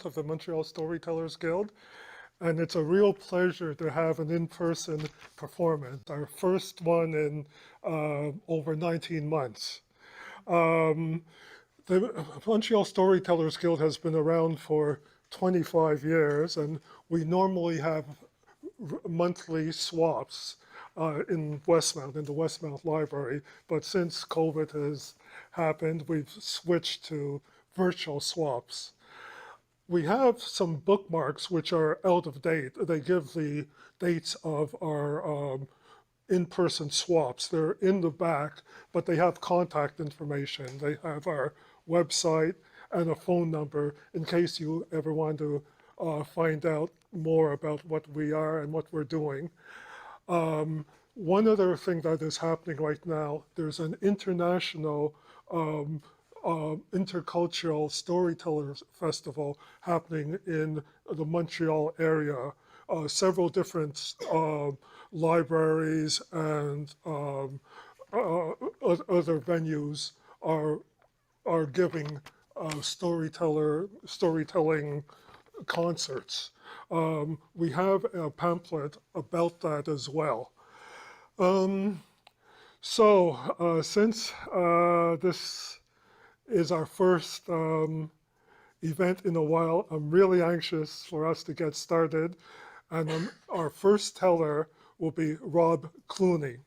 president of the Montreal Storytellers Guild, and it's a real pleasure to have an in-person performance, our first one in over 19 months. The Montreal Storytellers Guild has been around for 25 years, and we normally have monthly swaps in Westmount, in the Westmount Library. But since COVID has happened, we've switched to virtual swaps. We have some bookmarks which are out of date. They give the dates of our in-person swaps. They're in the back, but they have contact information. They have our website and a phone number in case you ever want to find out more about what we are and what we're doing. One other thing that is happening right now, there's an international intercultural storytellers festival happening in the Montreal area. Several different libraries and other venues are giving storytelling concerts. We have a pamphlet about that as well. Since this is our first event in a while, I'm really anxious for us to get started. And our first teller will be Rob Clooney.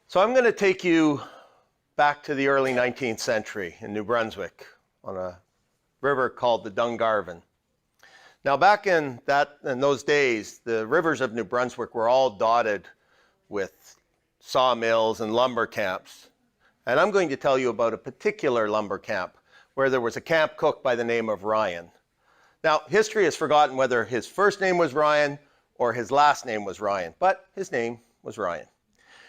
So I'm going to take you back to the early 19th century in New Brunswick on a river called the Dungarvan. Now back in those days, the rivers of New Brunswick were all dotted with sawmills and lumber camps. And I'm going to tell you about a particular lumber camp where there was a camp cook by the name of Ryan. Now, history has forgotten whether his first name was Ryan or his last name was Ryan, but his name was Ryan.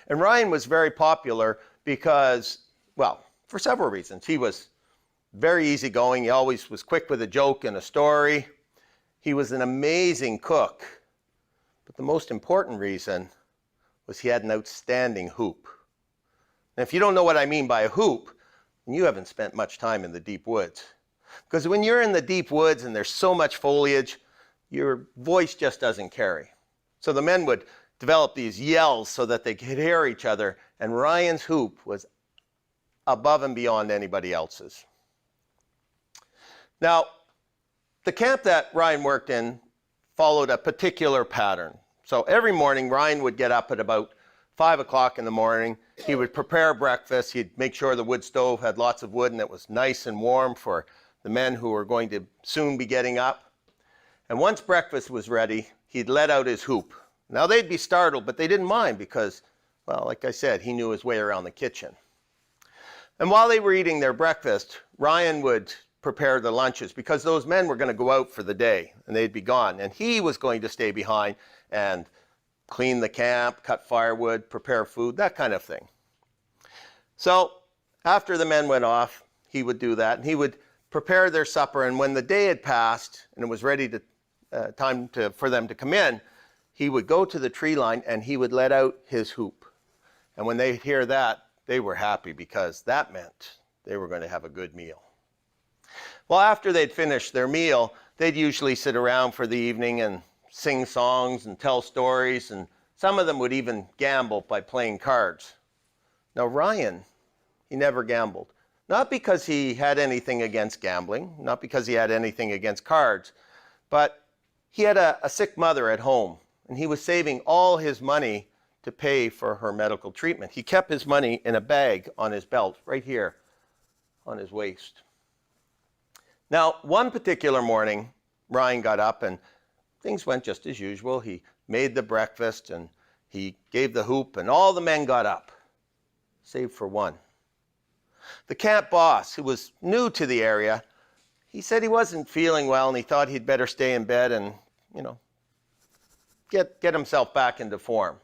And Ryan was very popular because, well, for several reasons. He was very easygoing. He always was quick with a joke and a story. He was an amazing cook. But the most important reason was he had an outstanding hoop. And if you don't know what I mean by a hoop, then you haven't spent much time in the deep woods. Because when you're in the deep woods and there's so much foliage, your voice just doesn't carry. So the men would develop these yells so that they could hear each other, and Ryan's hoop was above and beyond anybody else's. Now, the camp that Ryan worked in followed a particular pattern. So every morning, Ryan would get up at about 5 o'clock in the morning. He would prepare breakfast. He'd make sure the wood stove had lots of wood and it was nice and warm for the men who were going to soon be getting up. And once breakfast was ready, he'd let out his hoop. Now they'd be startled, but they didn't mind because, well, like I said, he knew his way around the kitchen. And while they were eating their breakfast, Ryan would prepare the lunches because those men were going to go out for the day and they'd be gone. And he was going to stay behind and clean the camp, cut firewood, prepare food, that kind of thing. So after the men went off, he would do that and he would prepare their supper. And when the day had passed and it was ready to for them to come in, he would go to the tree line and he would let out his hoop. And when they'd hear that, they were happy because that meant they were going to have a good meal. Well, after they'd finished their meal, they'd usually sit around for the evening and sing songs and tell stories, and some of them would even gamble by playing cards. Now, Ryan, he never gambled. Not because he had anything against gambling, not because he had anything against cards, but he had a sick mother at home. And he was saving all his money to pay for her medical treatment. He kept his money in a bag on his belt, right here on his waist. Now, one particular morning, Ryan got up and things went just as usual. He made the breakfast and he gave the hoop and all the men got up, save for one. The camp boss, who was new to the area, he said he wasn't feeling well and he thought he'd better stay in bed and, get himself back into form.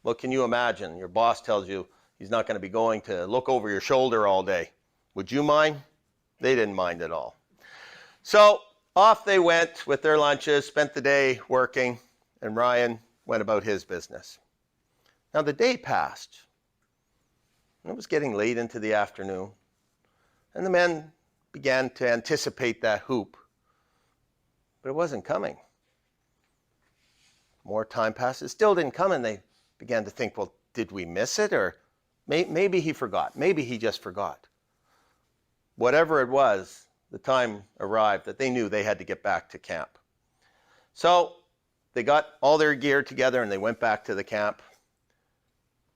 Well, can you imagine? Your boss tells you he's not going to be going to look over your shoulder all day. Would you mind? They didn't mind at all. So Off they went with their lunches, spent the day working, and Ryan went about his business. Now the day passed. It was getting late into the afternoon, and the men began to anticipate that hoop, but it wasn't coming. More time passed, it still didn't come, and they began to think, well, did we miss it? Or maybe he forgot. Maybe he just forgot. Whatever it was, the time arrived that they knew they had to get back to camp. So they got all their gear together and they went back to the camp.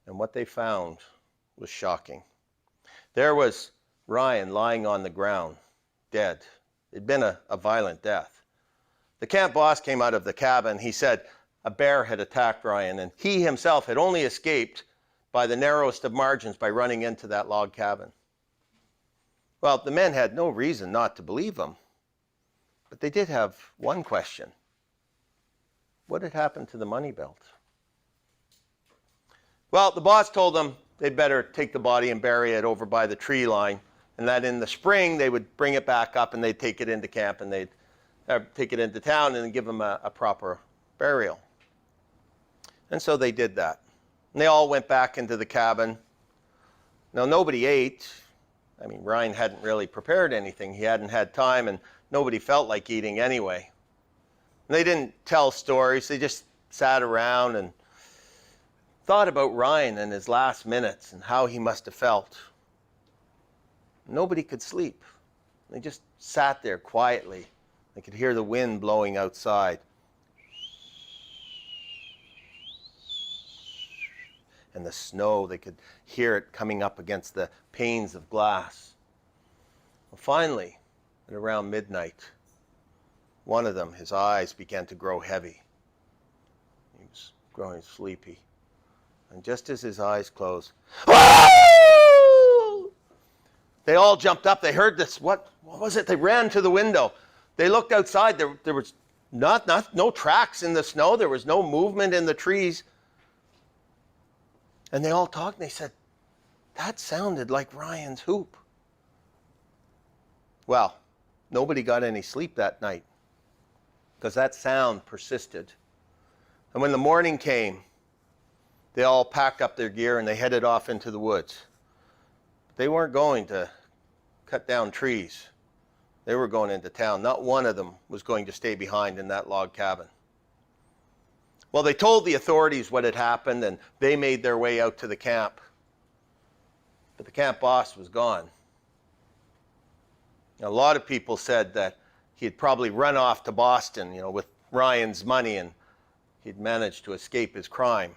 And what they found was shocking. There was Ryan lying on the ground, dead. It'd been a violent death. The camp boss came out of the cabin. He said a bear had attacked Ryan, and he himself had only escaped by the narrowest of margins by running into that log cabin. Well, the men had no reason not to believe him, but they did have one question. What had happened to the money belt? Well, the boss told them they'd better take the body and bury it over by the tree line, and that in the spring they would bring it back up and they'd take it into camp and they'd take it into town and give him a proper burial. And so they did that. And they all went back into the cabin. Now, nobody ate. I mean, Ryan hadn't really prepared anything. He hadn't had time, and nobody felt like eating anyway. And they didn't tell stories. They just sat around and thought about Ryan and his last minutes and how he must have felt. Nobody could sleep. They just sat there quietly. They could hear the wind blowing outside. And the snow, they could hear it coming up against the panes of glass. Well, finally, at around midnight, one of them, his eyes began to grow heavy. He was growing sleepy. And just as his eyes closed, "Whoa!" They all jumped up. They heard this. What was it? They ran to the window. They looked outside. There was no tracks in the snow. There was no movement in the trees. And they all talked, and they said, that sounded like Ryan's hoop. Well, nobody got any sleep that night because that sound persisted. And when the morning came, they all packed up their gear and they headed off into the woods. They weren't going to cut down trees. They were going into town. Not one of them was going to stay behind in that log cabin. Well, they told the authorities what had happened, and they made their way out to the camp. But the camp boss was gone. A lot of people said that he had probably run off to Boston, with Ryan's money, and he'd managed to escape his crime.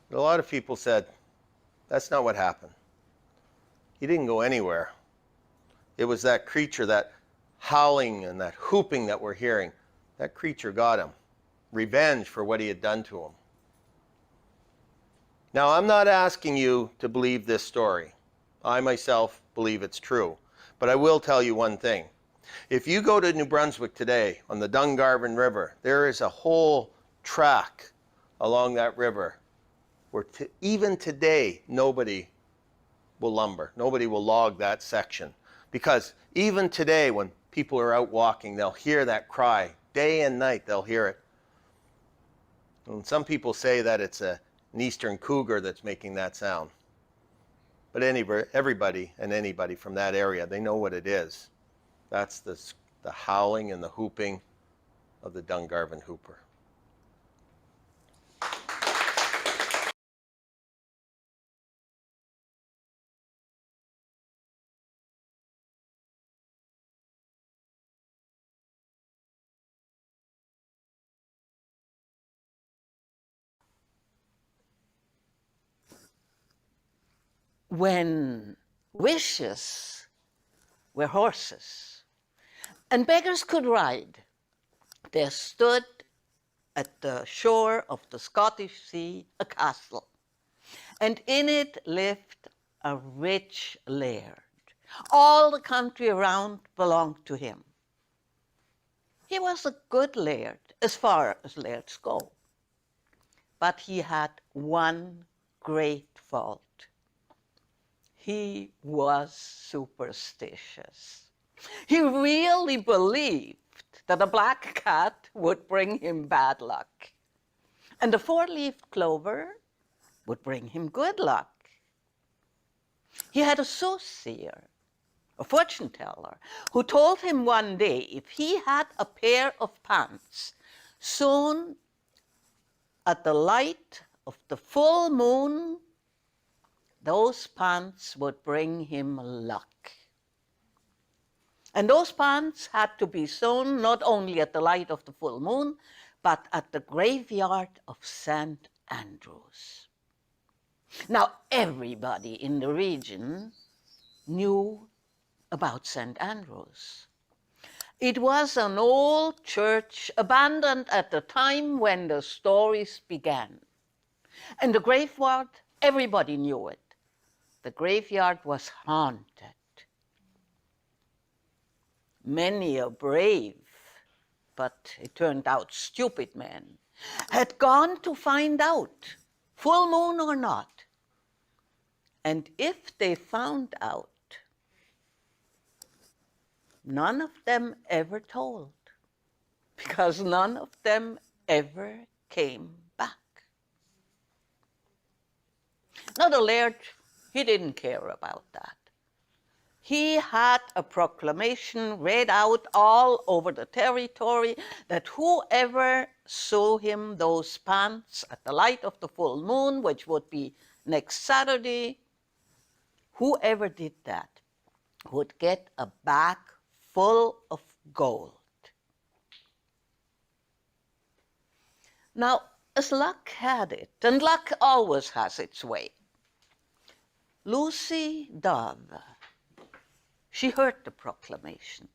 But a lot of people said, that's not what happened. He didn't go anywhere. It was that creature, that howling and that whooping that we're hearing. That creature got him. Revenge for what he had done to him. Now, I'm not asking you to believe this story. I myself believe it's true. But I will tell you one thing. If you go to New Brunswick today on the Dungarvan River, there is a whole track along that river where even today nobody will lumber. Nobody will log that section. Because even today when people are out walking, they'll hear that cry. Day and night they'll hear it. And some people say that it's an eastern cougar that's making that sound. But everybody and anybody from that area, they know what it is. That's the howling and the whooping of the Dungarvan hooper. When wishes were horses and beggars could ride, there stood at the shore of the Scottish Sea a castle, and in it lived a rich laird. All the country around belonged to him. He was a good laird, as far as lairds go, but he had one great fault. He was superstitious. He really believed that a black cat would bring him bad luck, and the four-leaved clover would bring him good luck. He had a soothsayer, a fortune teller, who told him one day if he had a pair of pants sewn at the light of the full moon, those pants would bring him luck. And those pants had to be sewn not only at the light of the full moon, but at the graveyard of St. Andrews. Now, everybody in the region knew about St. Andrews. It was an old church abandoned at the time when the stories began. And the graveyard, everybody knew it. The graveyard was haunted. Many a brave, but it turned out stupid man, had gone to find out, full moon or not. And if they found out, none of them ever told, because none of them ever came back. Now the laird, he didn't care about that. He had a proclamation read out all over the territory that whoever sew him those pants at the light of the full moon, which would be next Saturday, whoever did that would get a bag full of gold. Now, as luck had it, and luck always has its way, Lucy Dove, she heard the proclamation.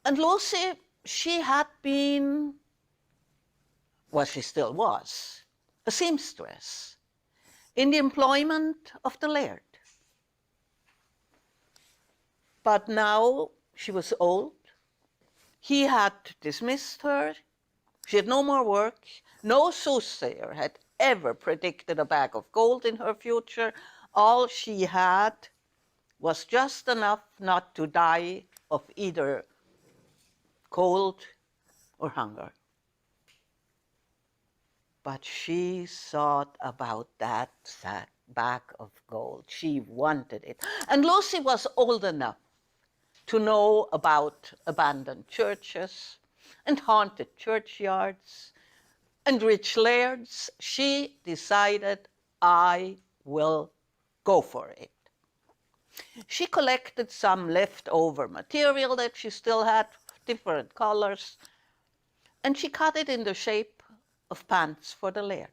And Lucy, she had been, well, she still was, a seamstress in the employment of the laird. But now she was old. He had dismissed her. She had no more work. No soothsayer had ever predicted a bag of gold in her future. All she had was just enough not to die of either cold or hunger. But she thought about that bag of gold. She wanted it. And Lucy was old enough to know about abandoned churches and haunted churchyards and rich lairds. She decided, I will go for it. She collected some leftover material that she still had, different colors, and she cut it in the shape of pants for the laird.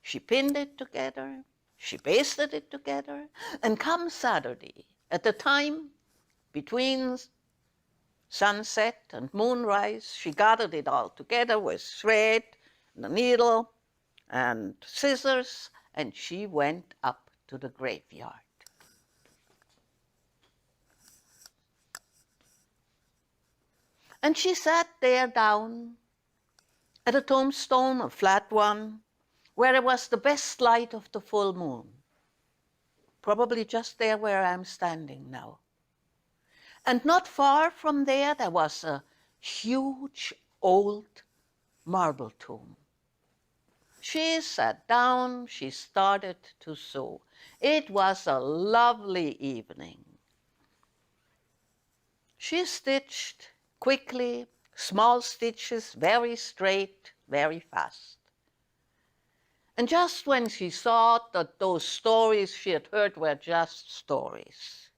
She pinned it together, she pasted it together, and come Saturday, at the time between sunset and moonrise, she gathered it all together with thread, and a needle, and scissors, and she went up to the graveyard. And she sat there down at a tombstone, a flat one, where it was the best light of the full moon. Probably just there where I'm standing now. And not far from there, there was a huge old marble tomb. She sat down, she started to sew. It was a lovely evening. She stitched quickly, small stitches, very straight, very fast. And just when she thought that those stories she had heard were just stories,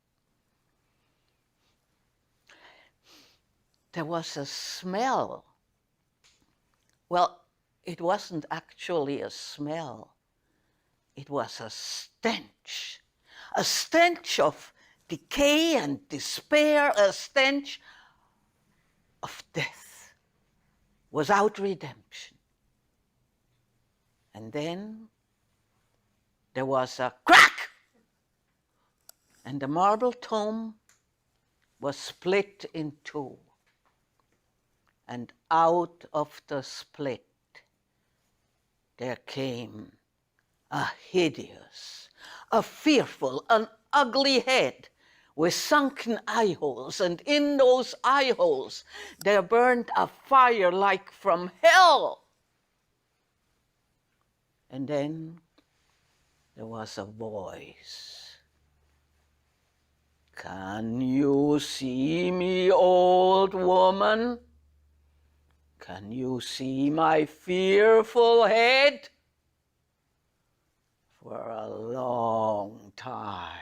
there was a smell. Well, it wasn't actually a smell. It was a stench of decay and despair, a stench of death without redemption. And then there was a crack, and the marble tomb was split in two. And out of the split there came a hideous, a fearful, an ugly head with sunken eye holes, and in those eye holes there burned a fire like from hell. And then there was a voice. Can you see me, old woman? Can you see my fearful head? For a long time,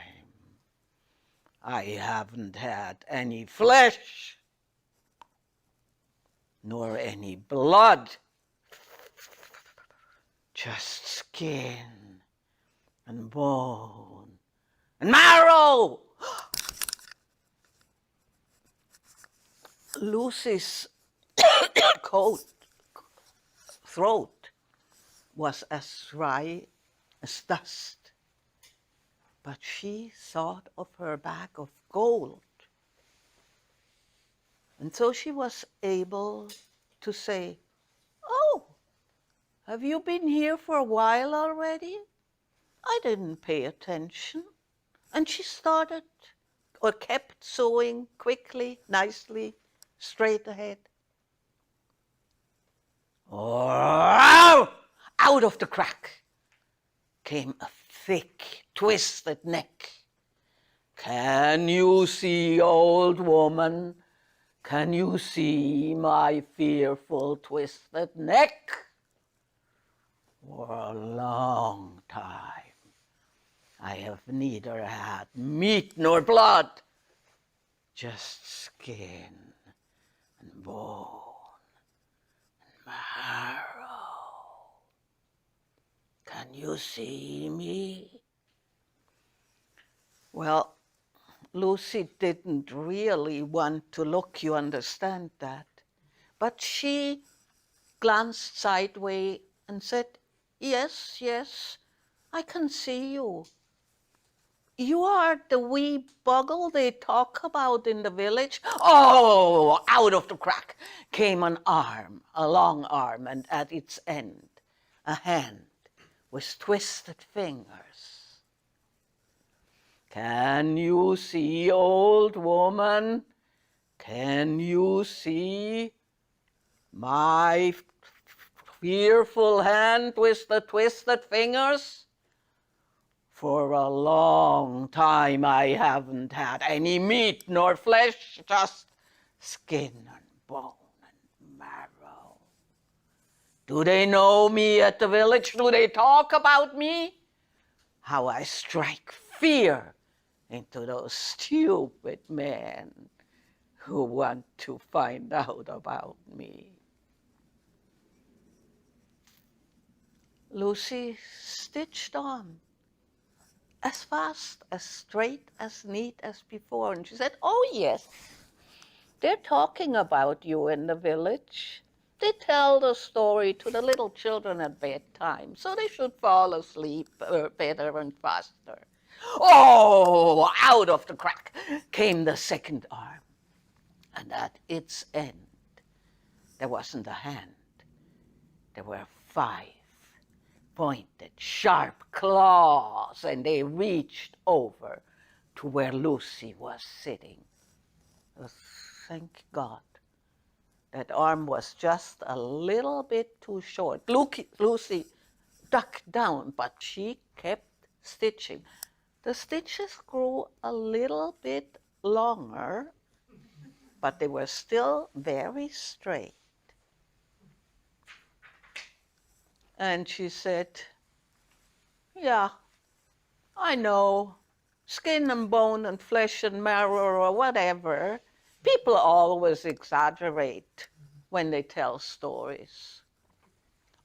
I haven't had any flesh, nor any blood, just skin and bone and marrow. Lucy's throat was as dry as dust, but she thought of her bag of gold. And so she was able to say, "Oh, have you been here for a while already? I didn't pay attention." And she started, or kept sewing quickly, nicely, straight ahead. Oh, out of the crack came a thick, twisted neck. Can you see, old woman? Can you see my fearful, twisted neck? For a long time, I have neither had meat nor blood, just skin and bone and marrow. Can you see me? Well, Lucy didn't really want to look, you understand that. But she glanced sideways and said, "Yes, yes, I can see you. You are the wee boggle they talk about in the village." Oh, out of the crack came an arm, a long arm, and at its end, a hand with twisted fingers. Can you see, old woman? Can you see my fearful hand with the twisted fingers? For a long time I haven't had any meat nor flesh, just skin and bone and marrow. Do they know me at the village? Do they talk about me? How I strike fear into those stupid men who want to find out about me. Lucy stitched on, as fast, as straight, as neat as before. And she said, "Oh, yes, they're talking about you in the village. They tell the story to the little children at bedtime, so they should fall asleep better and faster." Oh, out of the crack came the second arm. And at its end, there wasn't a hand. There were 5 pointed, sharp claws, and they reached over to where Lucy was sitting. Oh, thank God. That arm was just a little bit too short. Lucy ducked down, but she kept stitching. The stitches grew a little bit longer, but they were still very straight. And she said, "Yeah, I know, skin and bone and flesh and marrow or whatever. People always exaggerate when they tell stories."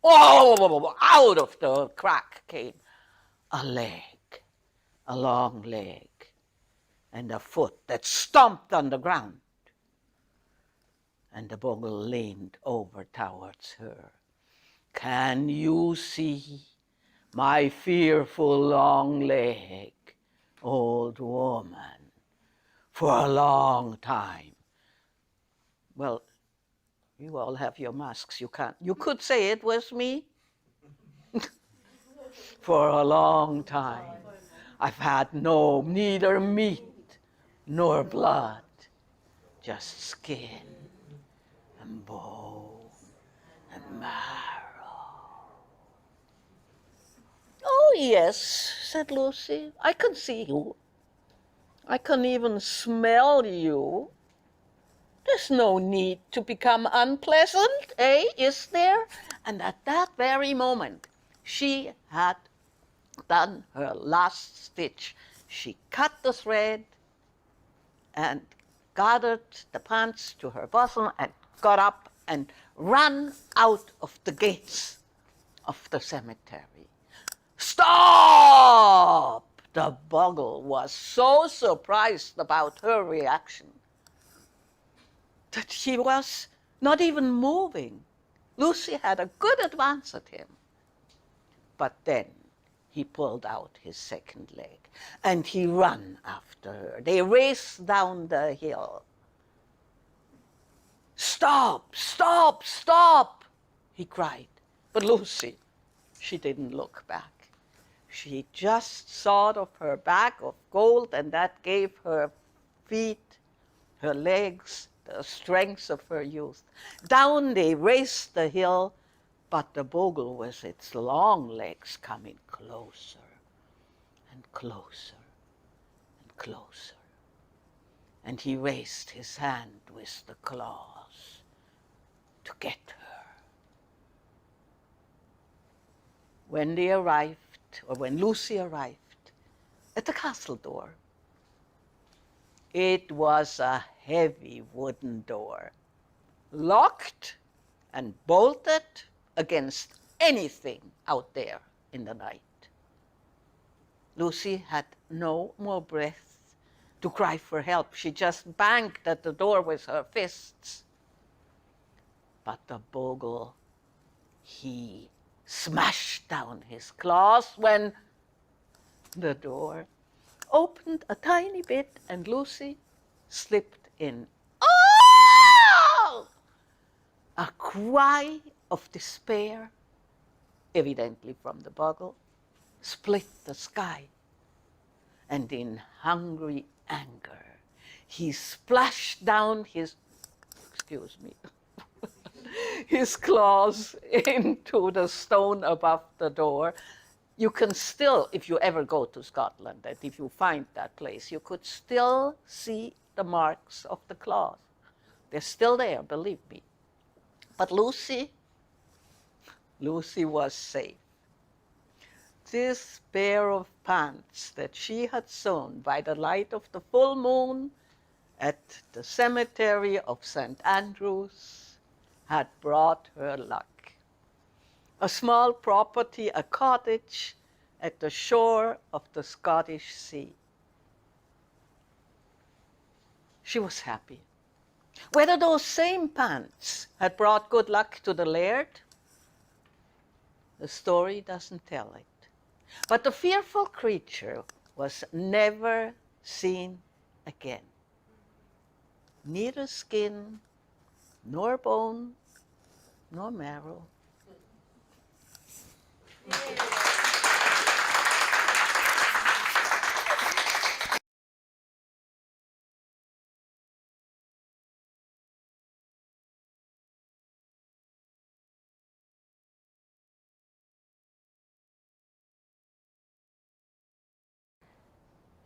Oh, out of the crack came a leg, a long leg, and a foot that stomped on the ground. And the bogle leaned over towards her. "Can you see my fearful long leg, old woman? For a long time." Well, you all have your masks. You could say it was me. For a long time, I've had neither meat nor blood, just skin and bone and marrow. Oh, yes, said Lucy, I can see you. I can even smell you. There's no need to become unpleasant, is there? And at that very moment, she had done her last stitch. She cut the thread and gathered the pants to her bosom and got up and ran out of the gates of the cemetery. Stop! The Bogle was so surprised about her reaction that he was not even moving. Lucy had a good advance at him. But then he pulled out his second leg and he ran after her. They raced down the hill. Stop, stop, stop, he cried. But Lucy, she didn't look back. She just thought of her bag of gold, and that gave her feet, her legs, the strength of her youth. Down they raced the hill, but the Bogle with its long legs coming closer and closer and closer. And he raised his hand with the claws to get her. When they arrived, or when Lucy arrived at the castle door, it was a heavy wooden door, locked and bolted against anything out there in the night. Lucy had no more breath to cry for help. She just banged at the door with her fists. But the Bogle, he smashed down his claws when the door opened a tiny bit and Lucy slipped in. Oh! A cry of despair, evidently from the Bogle, split the sky. And in hungry anger, he splashed down his, his claws into the stone above the door. You can still, if you ever go to Scotland, and if you find that place, you could still see the marks of the claws. They're still there, believe me. But Lucy was safe. This pair of pants that she had sewn by the light of the full moon at the cemetery of St. Andrews had brought her luck. A small property, a cottage at the shore of the Scottish Sea. She was happy. Whether those same pants had brought good luck to the laird, the story doesn't tell it. But the fearful creature was never seen again. Neither skin, nor bone, nor marrow.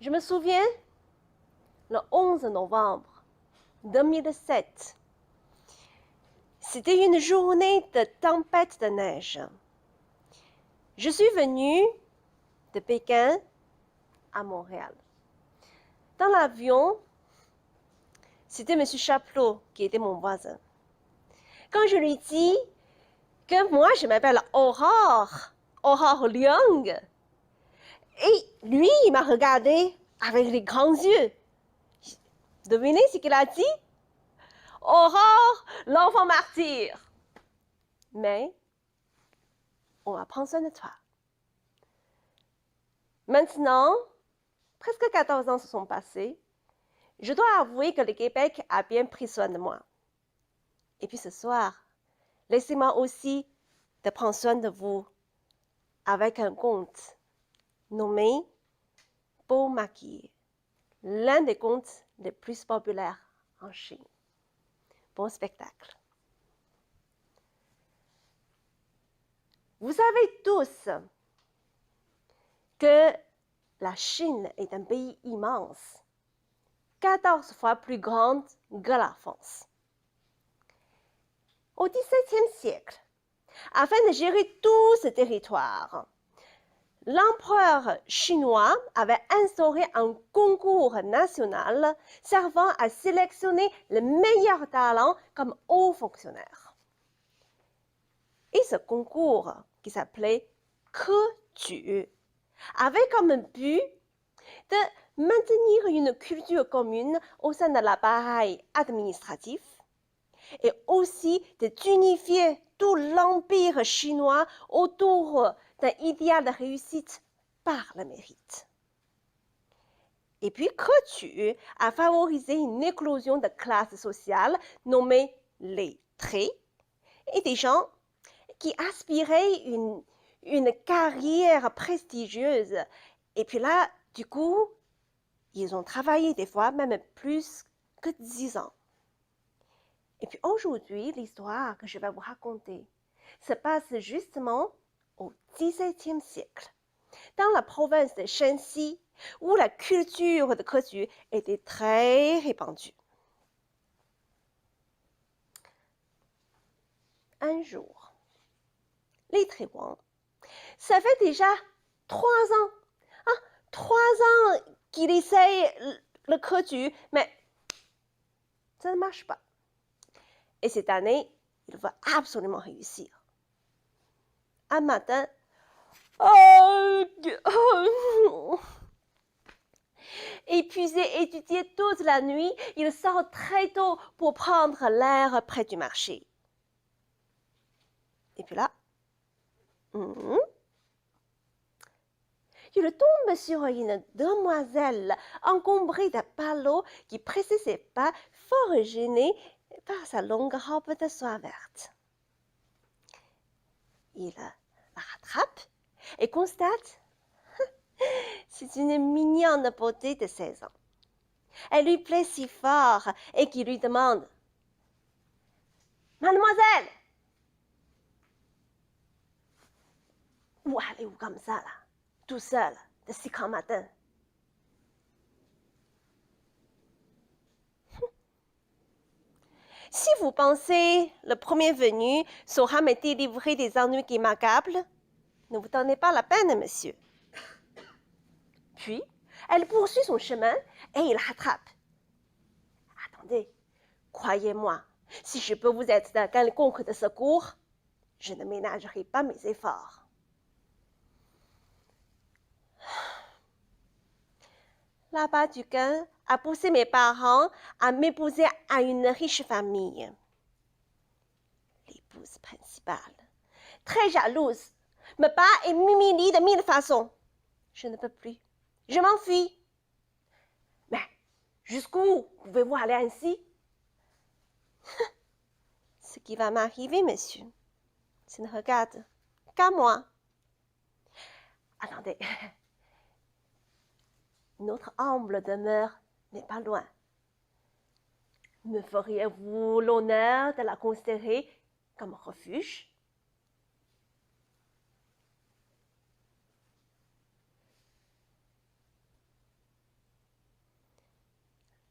Je me souviens, le 11 novembre 2007, c'était une journée de tempête de neige. Je suis venue de Pékin à Montréal. Dans l'avion, c'était M. Chapelot qui était mon voisin. Quand je lui dis que moi, je m'appelle Aurore Leung, et lui, il m'a regardé avec les grands yeux. Devinez ce qu'il a dit? Aurore, l'enfant martyr. Mais on va prendre soin de toi. Maintenant, presque 14 ans se sont passés. Je dois avouer que le Québec a bien pris soin de moi. Et puis ce soir, laissez-moi aussi de prendre soin de vous avec un conte nommé Beau maquillé, l'un des contes les plus populaires en Chine. Bon spectacle. Vous savez tous que la Chine est un pays immense, 14 fois plus grande que la France. Au XVIIe siècle, afin de gérer tout ce territoire, l'empereur chinois avait instauré un concours national servant à sélectionner les meilleurs talents comme hauts fonctionnaires. Et ce concours, qui s'appelait Keju, avait comme but de maintenir une culture commune au sein de l'appareil administratif et aussi d'unifier tout l'empire chinois autour d'un idéal de réussite par le mérite. Et puis, Keju a favorisé une éclosion de classes sociales nommées les lettrés et des gens qui aspiraient une carrière prestigieuse. Et puis là, du coup, ils ont travaillé des fois même plus que 10 ans. Et puis aujourd'hui, l'histoire que je vais vous raconter se passe justement au XVIIe siècle, dans la province de Shanxi, où la culture de Keju était très répandue. Un jour, les Tréwan, ça fait déjà 3 ans, 3 ans qu'il essaye le Keju, mais ça ne marche pas. Et cette année, il va absolument réussir. Un matin, épuisé, étudié toute la nuit, il sort très tôt pour prendre l'air près du marché. Et puis là, il tombe sur une demoiselle encombrée de ballots qui pressait ses pas, fort gênée par sa longue robe de soie verte. Il la rattrape et constate c'est une mignonne beauté de 16 ans. Elle lui plaît si fort et qu'il lui demande « Mademoiselle, où allez-vous comme ça, là, tout seul, de si grand matin ?» Si vous pensez le premier venu saura me délivrer des ennuis qui m'accablent, ne vous donnez pas la peine, monsieur. Puis, elle poursuit son chemin et il rattrape. Attendez, croyez-moi, si je peux vous être d'un quelconque de secours, je ne ménagerai pas mes efforts. Là-bas du gain a poussé mes parents à m'épouser à une riche famille. L'épouse principale, très jalouse, me bat et m'humilie de 1000 façons. Je ne peux plus. Je m'enfuis. Mais jusqu'où pouvez-vous aller ainsi? Ce qui va m'arriver, monsieur, ça ne regarde qu'à moi. Attendez. Notre humble demeure n'est pas loin. Me feriez-vous l'honneur de la considérer comme refuge?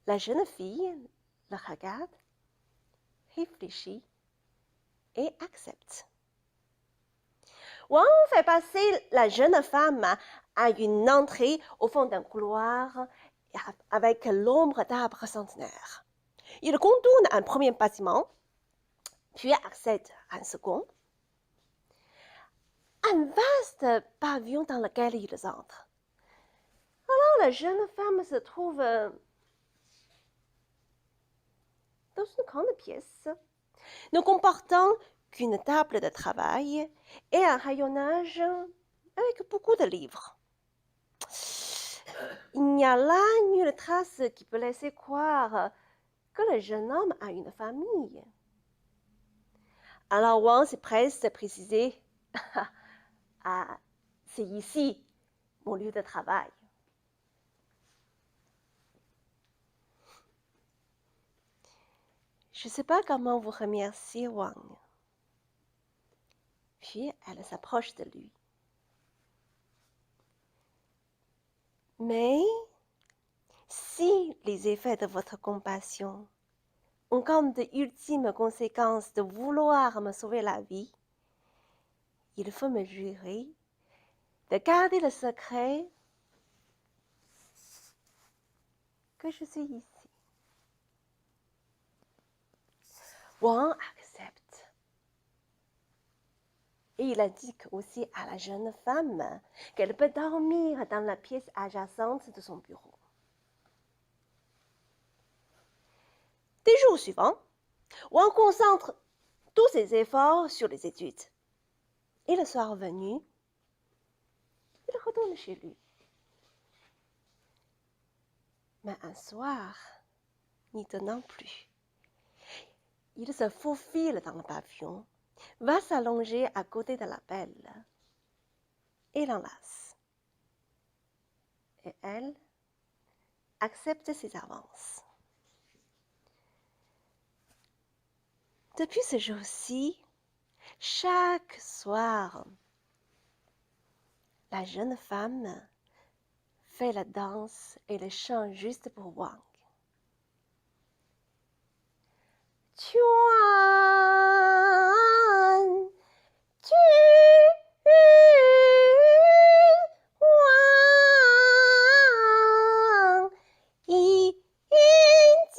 La jeune fille le regarde, réfléchit et accepte. On fait passer la jeune femme à une entrée au fond d'un couloir avec l'ombre d'arbres centenaires. Il contourne un premier bâtiment, puis accède à un second. Un vaste pavillon dans lequel ils entrent. Alors la jeune femme se trouve dans une grande pièce, ne comportant qu'une table de travail et un rayonnage avec beaucoup de livres. Il n'y a là nulle trace qui peut laisser croire que le jeune homme a une famille. Alors Wang s'empresse de préciser c'est ici mon lieu de travail. Je ne sais pas comment vous remercier, Wang. Puis elle s'approche de lui. Mais si les effets de votre compassion ont comme de ultimes conséquences de vouloir me sauver la vie, il faut me jurer de garder le secret que je suis ici. Wang accepte. Et il indique aussi à la jeune femme qu'elle peut dormir dans la pièce adjacente de son bureau. Des jours suivants, Wang concentre tous ses efforts sur les études. Et le soir venu, il retourne chez lui. Mais un soir, n'y tenant plus, il se faufile dans le pavillon, va s'allonger à côté de la belle et l'enlace. Et elle accepte ses avances. Depuis ce jour-ci, chaque soir, la jeune femme fait la danse et le chant juste pour Wang. Tuan, tu Wang, yi ji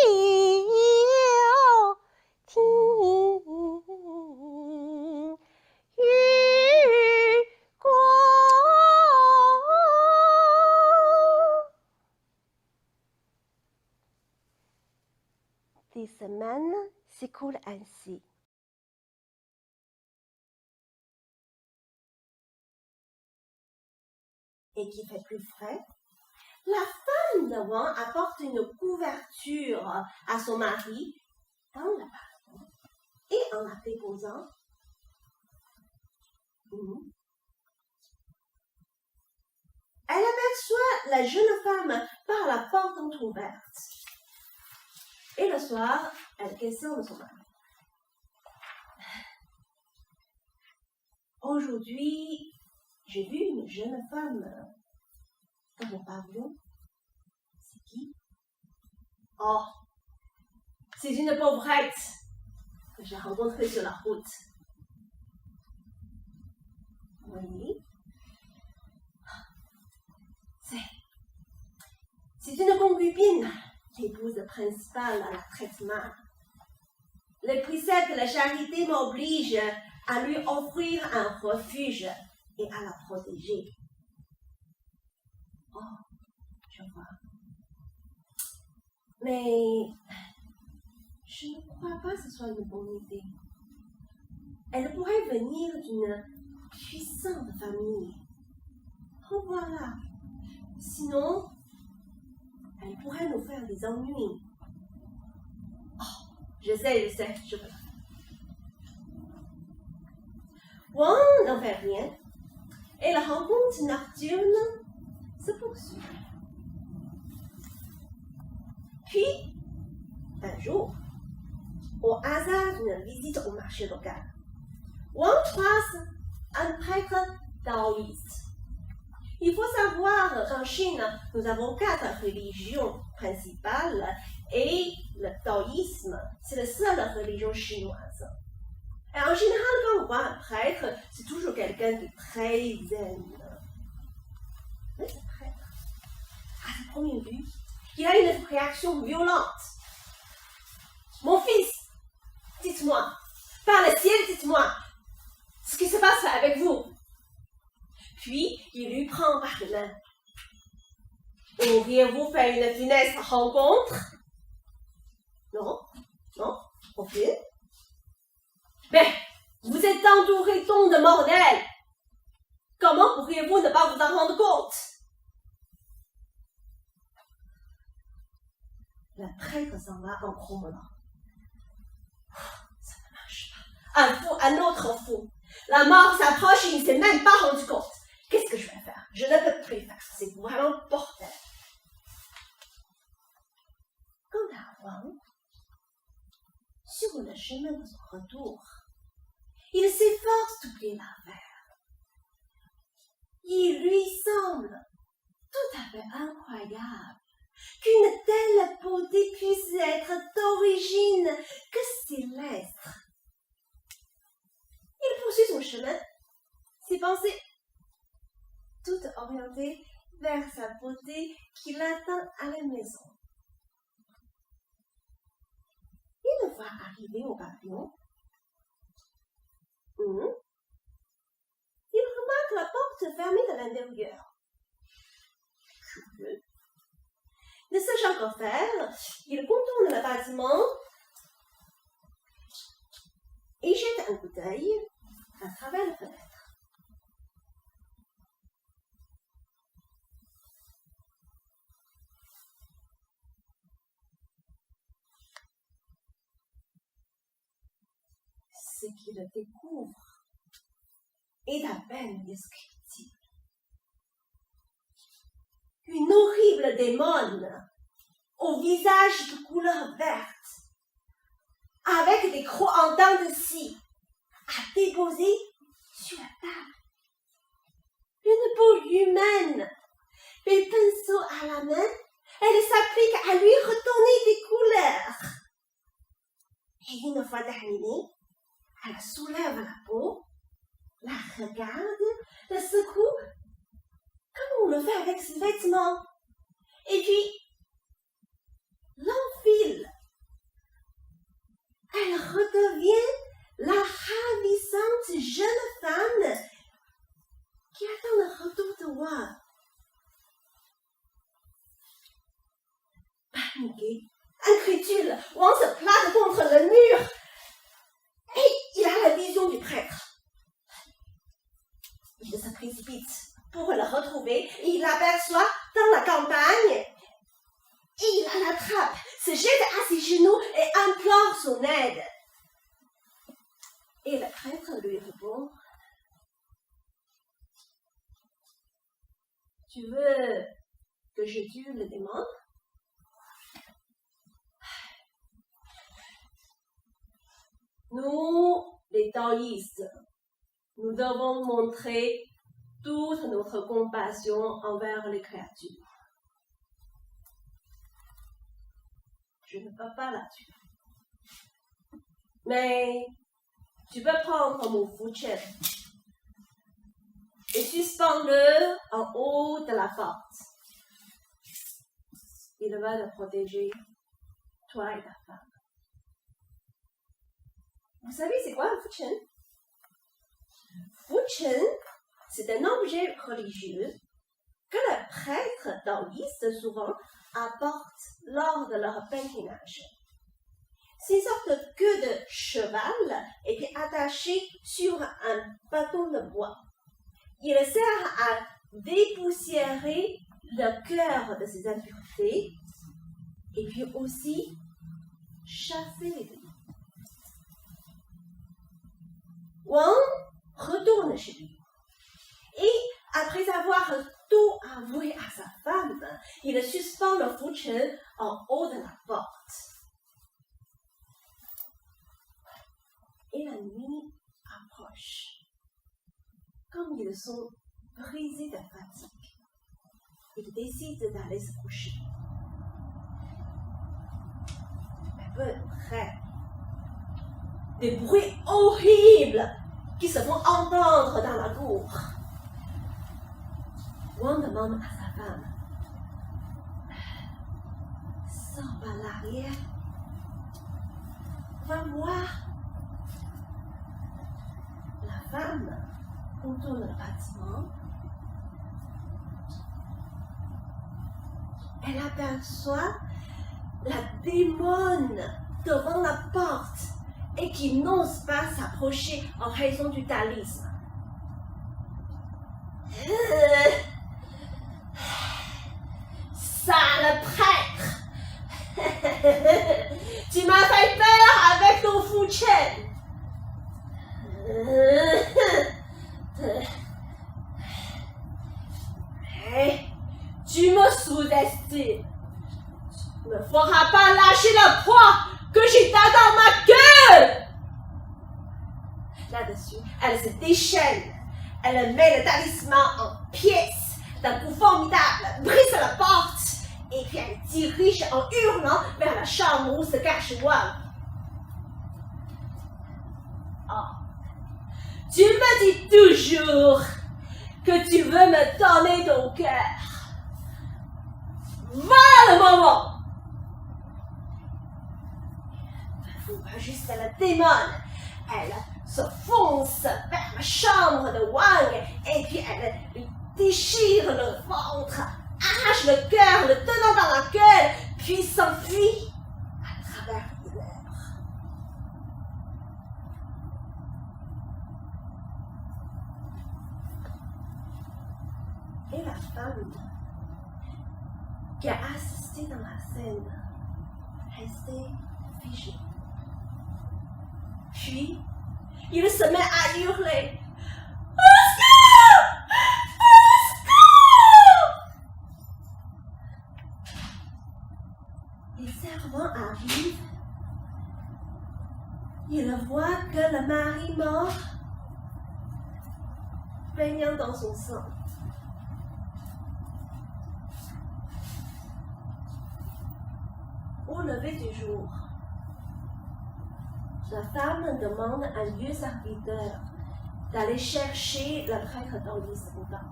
ting yu guo. Des semaines s'écoulent ainsi. Et qu'il fait plus frais, la femme de Wang apporte une couverture à son mari dans le balcon et en la déposant, elle aperçoit la jeune femme par la porte entrouverte. Et le soir, elle questionne son mari. Aujourd'hui, j'ai vu une jeune femme dans mon pavillon. C'est qui? Oh, c'est une pauvrette que j'ai rencontrée sur la route. Oui. C'est une concubine, l'épouse principale à la traitement. Les préceptes de la charité m'obligent à lui offrir un refuge et à la protéger. Oh, je vois. Mais je ne crois pas que ce soit une bonne idée. Elle pourrait venir d'une puissante famille. Oh, voilà. Sinon, elle pourrait nous faire des ennuis. Oh, je sais, je peux. Wang n'en fait rien et la rencontre nocturne se poursuit. Puis, un jour, au hasard d'une visite au marché local, Wang croise un prêtre taoïste. Il faut savoir qu'en Chine, nous avons 4 religions principales et le taoïsme, c'est la seule religion chinoise. Et en général, quand on voit un prêtre, c'est toujours quelqu'un de très zen. Mais ce prêtre, à la première vue, il a une réaction violente. Mon fils, dites-moi, par le ciel, dites-moi, ce qui se passe avec vous. Puis, il lui prend par la main. Auriez-vous fait une funeste rencontre? Non, non, ok. Mais, vous êtes entouré tant de mortels. Comment pourriez-vous ne pas vous en rendre compte? Le prêtre s'en va en grommelant. Ça ne marche pas. Un fou, un autre fou. La mort s'approche et il ne s'est même pas rendu compte. Qu'est-ce que je vais faire? Je ne peux plus faire. C'est vraiment mortel. Quant à Wang, sur le chemin de son retour, il s'efforce d'oublier l'affaire. Il lui semble tout à fait incroyable qu'une telle beauté puisse être d'origine que céleste. Il poursuit son chemin, ses pensées toutes orientées vers sa beauté qui l'attend à la maison. Une fois arrivé au pavillon, il remarque la porte fermée de l'intérieur. Curieux. Ne sachant quoi faire, il contourne le bâtiment et jette un coup d'œil à travers la fenêtre. Ce qu'il découvre est à peine indescriptible. Une horrible démone au visage de couleur verte, avec des crocs en dents de scie, a déposé sur la table. Une boule humaine, les pinceaux à la main, elle s'applique à lui retourner des couleurs. Et une fois terminée, elle soulève la peau, la regarde, la secoue, comme on le fait avec ses vêtements, et puis l'enfile. Elle redevient la ravissante jeune femme qui attend le retour de roi. Paniqué, incrédule, Wang se plate contre le mur. Et il a la vision du prêtre. Il se précipite pour le retrouver et il l'aperçoit dans la campagne. Et il l'attrape, se jette à ses genoux et implore son aide. Et le prêtre lui répond: Tu veux que je tue le démon? Nous, les taoïstes, nous devons montrer toute notre compassion envers les créatures. Je ne peux pas la tuer. Mais tu peux prendre mon fouchen et suspends-le en haut de la porte. Il va te protéger, toi et ta femme. Vous savez c'est quoi un fouchen? Fouchen, c'est un objet religieux que les prêtres taoïstes souvent apportent lors de leur pèlerinage. C'est une sorte de queue de cheval et puis attachée sur un bâton de bois. Il sert à dépoussiérer le cœur de ses impuretés et puis aussi chasser les démons. Wang retourne chez lui. Et après avoir tout avoué à sa femme, il suspend le fouchen en haut de la porte. Et la nuit approche. Comme ils sont brisés de fatigue, ils décident d'aller se coucher. Mais peu après, des bruits horribles qui se font entendre dans la cour. Wang demande à sa femme: Sors par l'arrière, va voir. La femme contourne le bâtiment. Elle aperçoit la démone devant la porte et qui n'ose pas s'approcher en raison du taoïsme. Sale prêtre! Tu m'as fait peur avec ton fouchen! Mais tu me sous-estimes. Tu ne me feras pas lâcher le poids que j'ai dans ma queue! là-dessus. Elle se déchaîne. Elle met le talisman en pièces. D'un coup formidable, brise la porte. Et puis elle dirige en hurlant vers la chambre où se cache Wang. Oh. Tu me dis toujours que tu veux me donner ton cœur. Voilà le moment. Juste la démone. Elle se fonce vers la chambre de Wang et puis elle lui déchire le ventre, arrache le cœur, le tenant dans la gueule, puis s'enfuit à travers les lèvres. Et la femme qui a assisté dans la scène restait figée. Puis, il se met à hurler. Au secours! Au secours! Les servants arrivent. Ils voient que le mari mort, baignant dans son sang. Au lever du jour, la femme demande à un vieux serviteur d'aller chercher le prêtre dans son temple.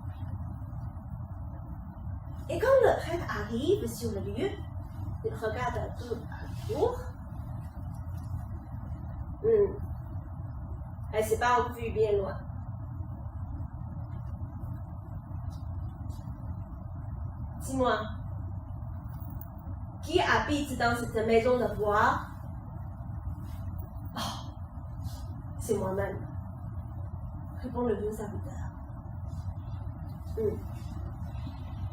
Et quand le prêtre arrive sur le lieu, il regarde tout autour. Elle ne s'est pas enfuie bien loin. Dis-moi, qui habite dans cette maison de bois? C'est moi-même, répond le vieux serviteur.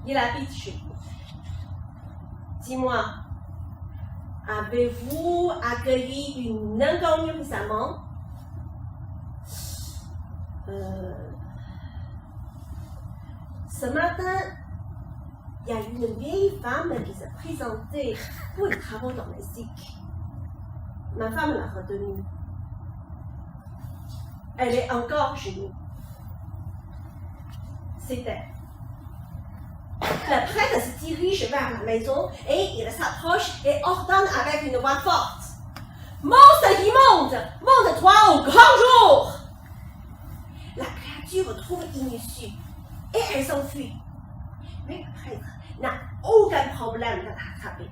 Il habite chez vous. Dis-moi, avez-vous accueilli une inconnue récemment? Ce matin, il y a une vieille femme qui s'est présentée pour les travaux domestiques. Ma femme l'a retenue. Elle est encore chez nous. C'est elle. Le prêtre se dirige vers la maison et il s'approche et ordonne avec une voix forte. Monstre immonde, monte-toi au grand jour! La créature trouve une issue et elle s'enfuit. Mais le prêtre n'a aucun problème de l'attraper.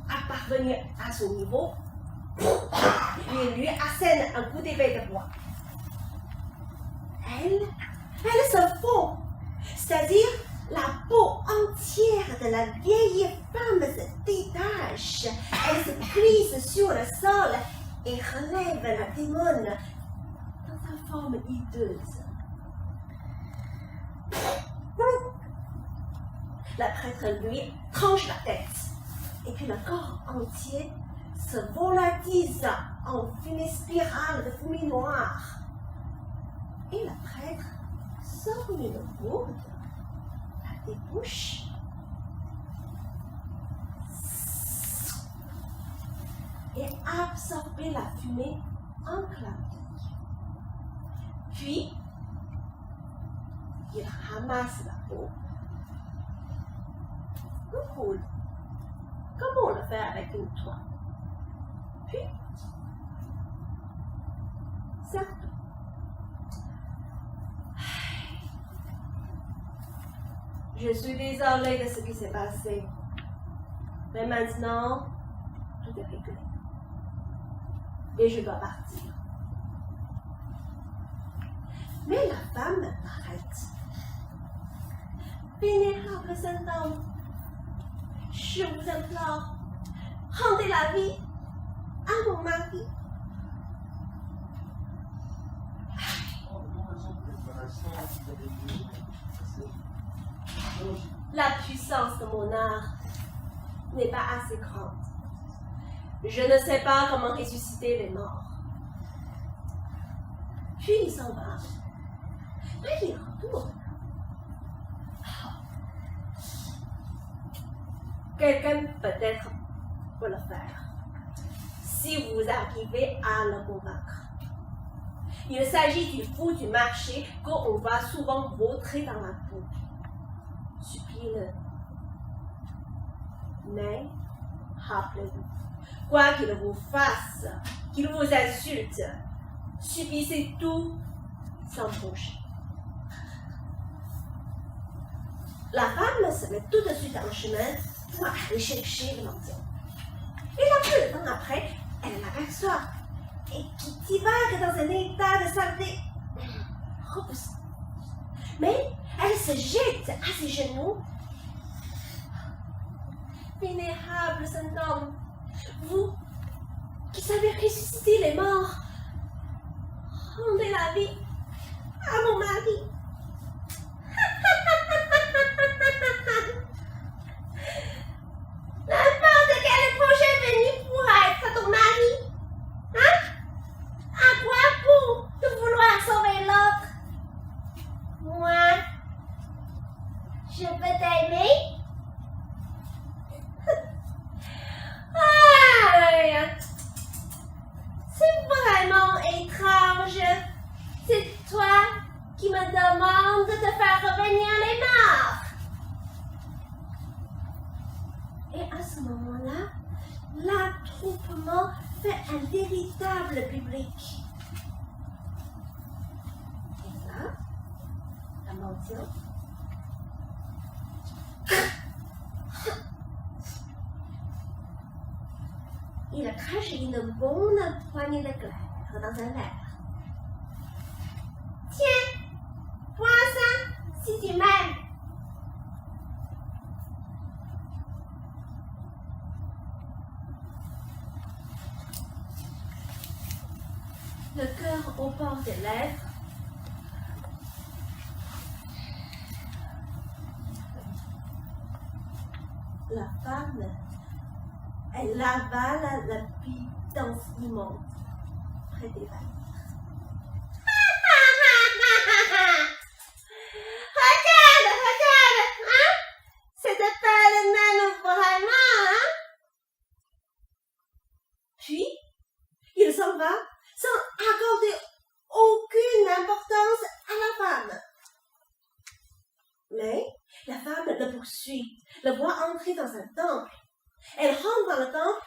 À parvenir à son niveau, il lui assène un coup d'épée de bois. Elle se fond, c'est-à-dire la peau entière de la vieille femme se détache. Elle se glisse sur le sol et relève la démone dans sa forme hideuse. La prêtre lui tranche la tête et puis le corps entier se volatise en fumée spirale de fumée noire. Et le prêtre sort une gourde, la débouche, et absorbe la fumée en clin d'œil. Puis, il ramasse la peau, le roule, comme on le fait avec une toile. Puis, serre tout. Je suis désolée de ce qui s'est passé. Mais maintenant, tout est réglé. Et je dois partir. Mais la femme m'arrête. Vénérable saint homme, je vous implore, rendez la vie à mon mari. La puissance de mon art n'est pas assez grande. Je ne sais pas comment ressusciter les morts. Puis il s'en va. Puis il retourne. Quelqu'un peut-être peut le faire. Si vous arrivez à le convaincre. Il s'agit du fou du marché qu'on voit souvent vautrer dans la boue. Suppliez-le. Mais, rappelez-vous, quoi qu'il vous fasse, qu'il vous insulte, subissez tout sans bouger. La femme se met tout de suite en chemin pour aller chercher le mendiant. Et un peu de temps après, elle l'aperçoit et qui divague dans un état de saleté repoussant. Mais elle se jette à ses genoux. Vénérable saint homme, vous qui savez ressusciter les morts, rendez la vie à mon mari. N'importe quel projet venu pourra être ton mari. Hein? À quoi bon de vouloir sauver l'autre? Moi, je peux t'aimer? Aïe, c'est vraiment étrange. C'est toi qui me demandes de faire revenir les morts. Et à ce moment-là, l'attroupement fait un véritable public. Et là, la mendiant il a craché une bonne poignée de glaire dans un verre. Tiens, bois ça si tu m'aimes. Le cœur au bord des lèvres, la femme, elle avale la pitance immonde près des valises. Regarde, hein? C'était pas le même vraiment, hein? Puis, il s'en va sans accorder aucune importance à la femme. Mais la femme le poursuit, le voit entrer dans un temple. Elle rentre dans le temple.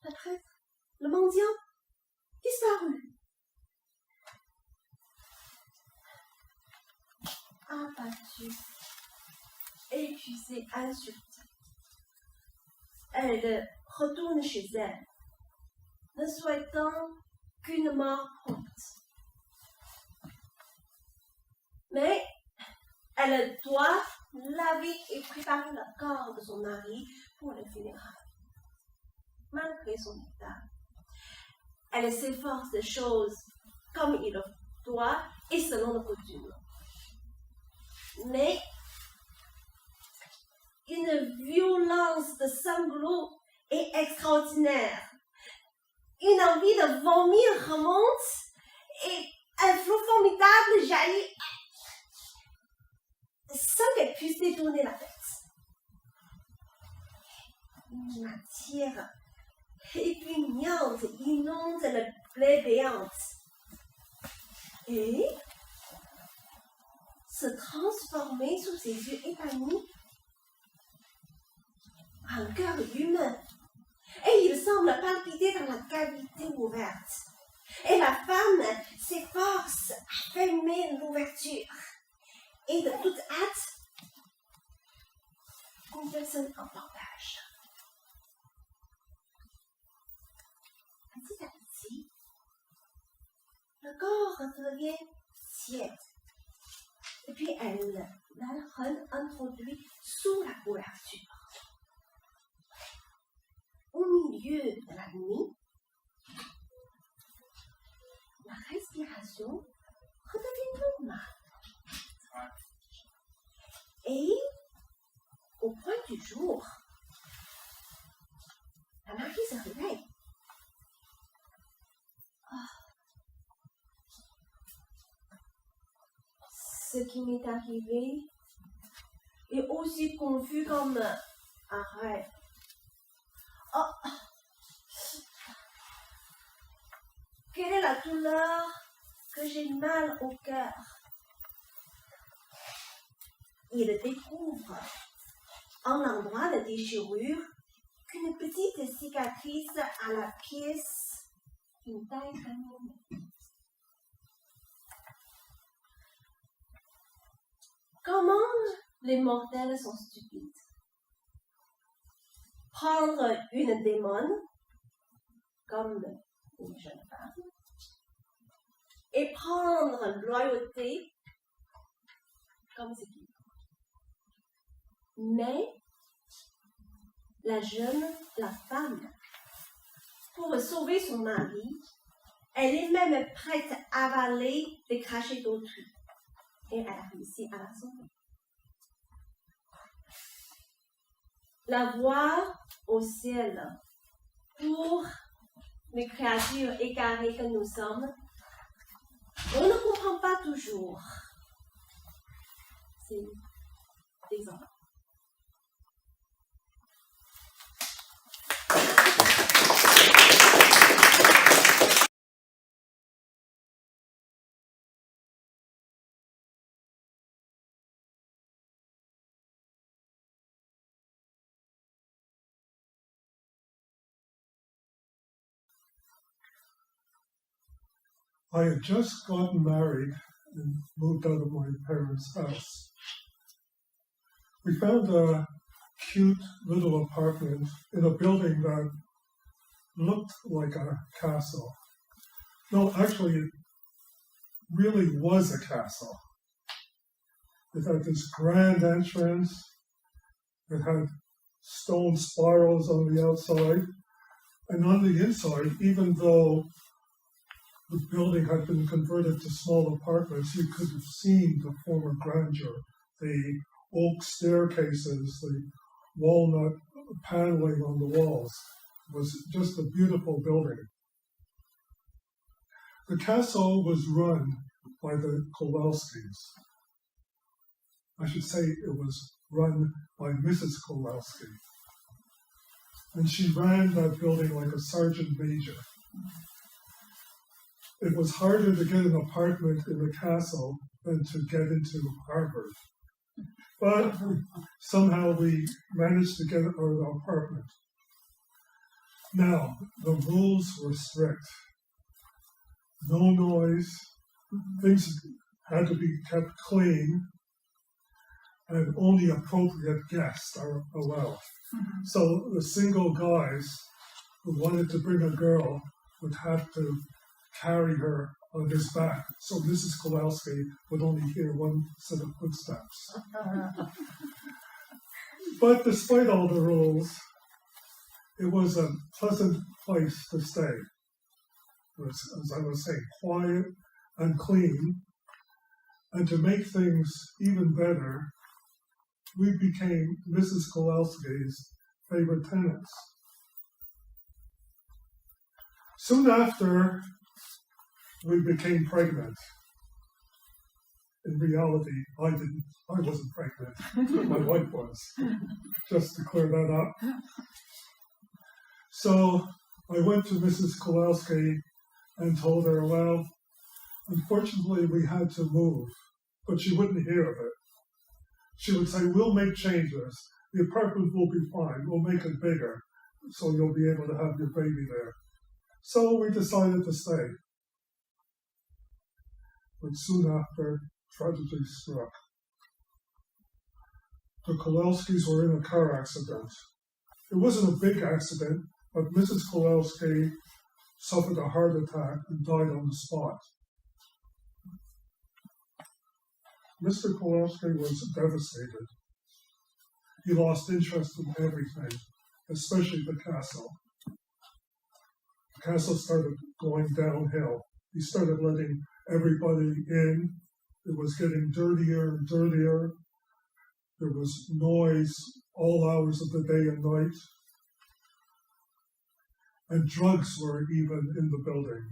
Le prêtre, le mendiant, disparu. Abattue, épuisée, insultée. Elle retourne chez elle, ne souhaitant qu'une mort prompte. Mais elle doit laver et préparer le corps de son mari pour les funérailles. Malgré son état, elle s'efforce des choses comme il le doit et selon le coutume. Mais une violence de sanglots est extraordinaire. Une envie de vomir remonte et un flot formidable jaillit sans qu'elle puisse détourner la tête. Une matière répugnante inonde la plaie béante et, se transformer sous ses yeux épanouis, un cœur humain, et il semble palpiter dans la cavité ouverte. Et la femme s'efforce à fermer l'ouverture. Et de toute hâte, une personne en partage. Petit à petit, le corps devient tiède. Et puis elle l'a introduit sous la couverture. Au milieu de la nuit, la respiration redevient normale. Et, au point du jour, la mariée se réveille. Ce qui m'est arrivé est aussi confus comme un rêve. Oh, mal au cœur. Il découvre en l'endroit de déchirure qu'une petite cicatrice à la pièce d'une taille très. Comment les mortels sont stupides? Prendre une démone comme une jeune femme et prendre loyauté comme ce qu'il faut. Mais la femme, pour sauver son mari, elle est même prête à avaler des crachets d'autrui. Et elle a réussi à la sauver. La voix au ciel pour les créatures égarées que nous sommes, on ne comprend pas toujours. C'est désolant. I had just gotten married and moved out of my parents' house. We found a cute little apartment in a building that looked like a castle. No, actually, it really was a castle. It had this grand entrance. It had stone spirals on the outside. And on the inside, even though the building had been converted to small apartments, you could have seen the former grandeur, the oak staircases, the walnut paneling on the walls. It was just a beautiful building. The castle was run by the Kowalskis. I should say it was run by Mrs. Kowalski. And she ran that building like a sergeant major. It was harder to get an apartment in the castle than to get into Harvard. But somehow we managed to get an apartment. Now, the rules were strict. No noise, things had to be kept clean, and only appropriate guests are allowed. So the single guys who wanted to bring a girl would have to carry her on his back, so Mrs. Kowalski would only hear one set of footsteps. But despite all the rules, it was a pleasant place to stay. It was, as I was saying, quiet and clean. And to make things even better, we became Mrs. Kowalski's favorite tenants. Soon after, we became pregnant. In reality, I wasn't pregnant. My wife was, just to clear that up. So I went to Mrs. Kowalski and told her, well, unfortunately we had to move, but she wouldn't hear of it. She would say, we'll make changes. The apartment will be fine. We'll make it bigger, so you'll be able to have your baby there. So we decided to stay. But soon after, tragedy struck. The Kowalskis were in a car accident. It wasn't a big accident, but Mrs. Kowalski suffered a heart attack and died on the spot. Mr. Kowalski was devastated. He lost interest in everything, especially the castle. The castle started going downhill. He started letting everybody in. It was getting dirtier and dirtier. There was noise all hours of the day and night. And drugs were even in the building.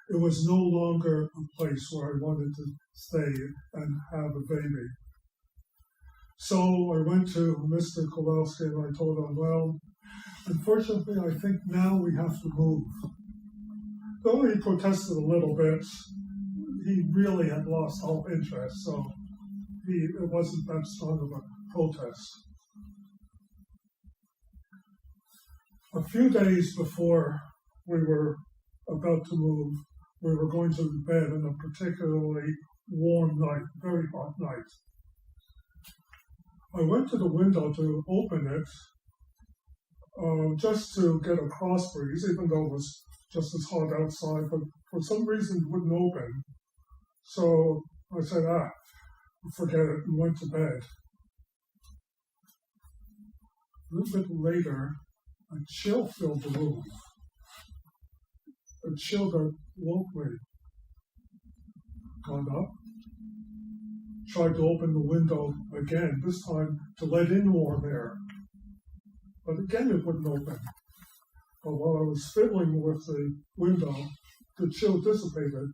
It was no longer a place where I wanted to stay and have a baby. So I went to Mr. Kowalski and I told him, well, unfortunately, I think now we have to move. Though he protested a little bit, he really had lost all interest, so it wasn't that strong of a protest. A few days before we were about to move, we were going to bed on a particularly warm night, very hot night. I went to the window to open it, just to get a cross breeze, even though it was just as hot outside, but for some reason it wouldn't open. So I said, forget it, and went to bed. A little bit later, a chill filled the room. A chill that woke me. Got up, tried to open the window again, this time to let in warm air. But again, it wouldn't open. But while I was fiddling with the window, the chill dissipated.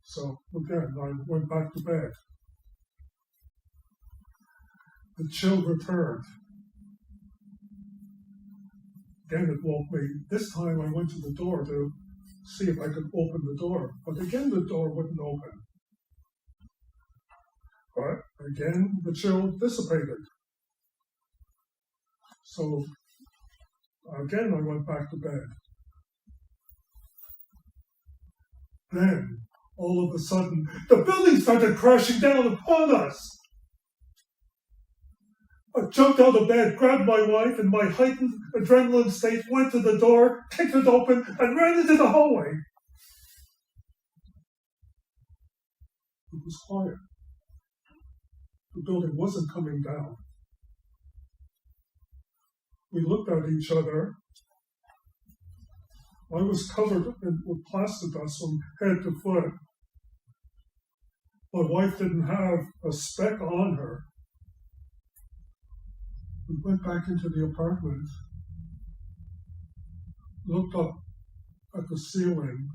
So again, I went back to bed. The chill returned. Again, it woke me. This time I went to the door to see if I could open the door. But again, the door wouldn't open. But again, the chill dissipated. So again, I went back to bed. Then, all of a sudden, the building started crashing down upon us. I jumped out of bed, grabbed my wife, and my heightened adrenaline state went to the door, kicked it open, and ran into the hallway. It was quiet. The building wasn't coming down. We looked at each other. I was covered with plaster dust from head to foot. My wife didn't have a speck on her. We went back into the apartment, looked up at the ceiling,